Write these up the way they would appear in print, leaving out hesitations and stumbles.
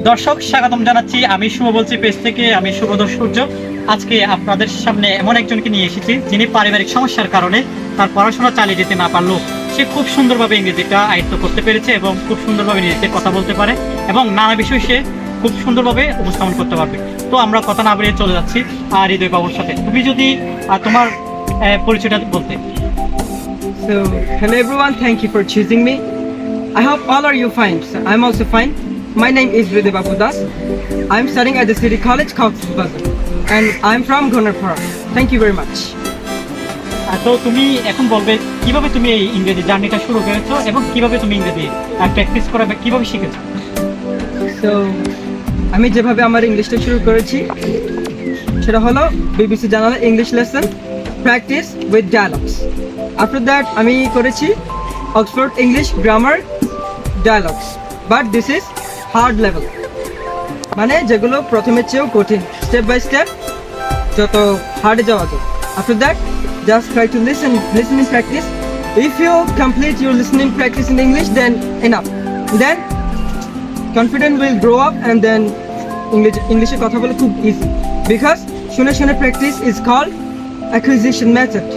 দর্শক স্বাগতম জানাচ্ছি, আমি শুভ বলছি পেজ থেকে। আমি শুভদর সূর্য। আজকে আপনাদের সামনে এমন একজনকে নিয়ে এসেছি যিনি পারিবারিক সমস্যার কারণে তার পড়াশোনা চালিয়ে যেতে না পারলেও সে খুব সুন্দরভাবে ইংরেজিটা আয়ত্ত করতে পেরেছে এবং খুব সুন্দরভাবে ইংরেজিতে কথা বলতে পারে এবং নানা বিষয় সে খুব সুন্দরভাবে উপস্থাপন করতে পারবে। তো আমরা কথা না বেরিয়ে চলে যাচ্ছি আর হৃদয় বাবুর সাথে। তুমি যদি তোমার পরিচয়টা বলতে। So, hello everyone, thank you for choosing me. I hope all are you fine. So, I'm also fine. My name is Hriday Babu Das. I'm studying at the City College, Cox's Bazar, and I'm from Gonarpara. Thank you very much. তো তুমি এখন বলবে কিভাবে তুমি এই ইংরেজি জার্নিটা শুরু করেছো এবং কিভাবে তুমি ইংরেজি প্র্যাকটিস করা বা কিভাবে শিখেছো। So, আমি যেভাবে আমার ইংলিশটা শুরু করেছি সেটা হলো বিবিসি জানালে English lesson practice with dialogues. After that আমি করেছি Oxford English grammar dialogues, but this is hard level, মানে যেগুলো প্রথমের চেয়েও কঠিন, স্টেপ বাই স্টেপ যত হার্ডে যাওয়া যায়। After that just try to listening practice. If you complete your listening practice in English, then enough. Then confidence will grow up, and then English কথা বলা খুব easy, because শুনে শুনে practice is called acquisition method.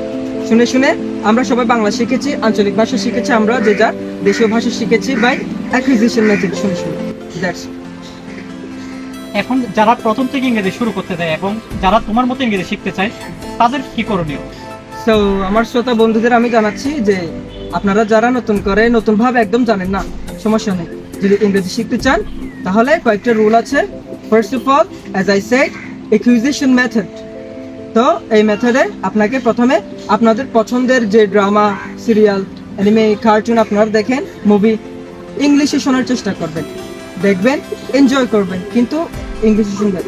শুনে শুনে আমরা সবাই বাংলা শিখেছি, আঞ্চলিক ভাষা শিখেছি, আমরা যে যার দেশীয় ভাষা শিখেছি by acquisition method, শুনে শুনে। That's it. এখন যারা প্রথম থেকে ইংরেজি শুরু করতে দেয় এবং যারা তোমার মতো ইংরেজি শিখতে চায় তাদের কি করণীয়? সো আমার শ্রোতা বন্ধুদের আমি জানাচ্ছি যে আপনারা যারা নতুনভাবে একদম জানেন না, সমস্যা নেই। যদি ইংরেজি শিখতে চান তাহলে কয়েকটা রুল আছে। First of all, as I said, acquisition method. তো এই মেথডে আপনাকে প্রথমে আপনাদের পছন্দের যে ড্রামা, সিরিয়াল, অ্যানিমে, কার্টুন আপনারা দেখেন, মুভি, ইংলিশে শোনার চেষ্টা করবেন, দেখবেন, এনজয় করবেন, কিন্তু ইংলিশে শুনবেন।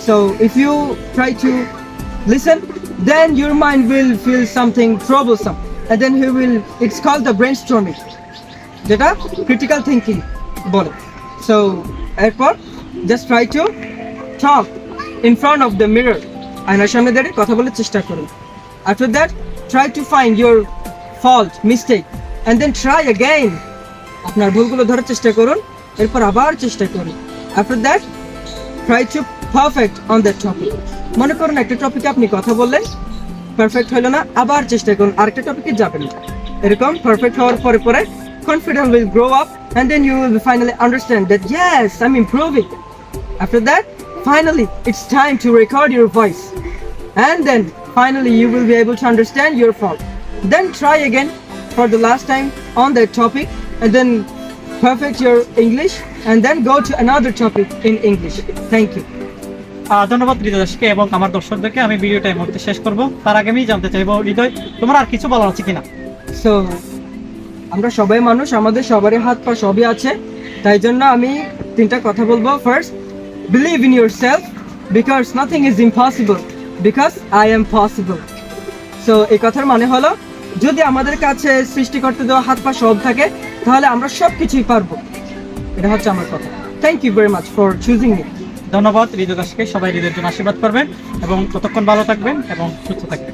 So if you try to listen, then your mind will feel something troublesome, and then it's called the brainstorming, যেটা critical thinking বলে। So এরপর just try to talk in front of the mirror, আয়নার সামনে দাঁড়িয়ে কথা বলার চেষ্টা করুন। After that, try to find your fault, mistake, and then try again. আপনার ভুলগুলো ধরার চেষ্টা করুন, এরপর আবার চেষ্টা করুন। After that, try to perfect on that topic. মনে করুন একটা টপিকে আপনি কথা বললেন, পারফেক্ট হলো না, আবার চেষ্টা করুন আরেকটা টপিকে যাবেন। এরকম পারফেক্ট হওয়ার পরে পরে confidence will grow up, and then you will finally understand that yes, I'm improving. After that, finally it's time to record your voice, and then finally you will be able to understand your fault. Then try again for the last time on that topic, and then perfect your English, and then go to another topic in English. Thank you. ধন্যবাদ হৃদয় দাসকে এবং আমার দর্শকদেরকে। আমি ভিডিওটা এই মুহূর্তে শেষ করবো, তার আগে আমি জানতে চাইবো হৃদয়, তোমার আর কিছু বলার আছে কিনা? সো আমরা সবাই মানুষ, আমাদের সবারই হাত পা সবই আছে, তাই জন্য আমি তিনটা কথা বলবো। First, believe in your self, because nothing is impossible, because I am possible. So এই কথার মানে হলো, যদি আমাদের কাছে সৃষ্টিকর্তা দেওয়া হাত পা সব থাকে তাহলে আমরা সব কিছুই পারবো। এটা হচ্ছে আমার কথা। Thank you very much for choosing me. ধন্যবাদ হৃদয় দাসকে। সবাই হৃদয়ের জন্য আশীর্বাদ করবেন এবং ততক্ষণ ভালো থাকবেন এবং সুস্থ থাকবেন।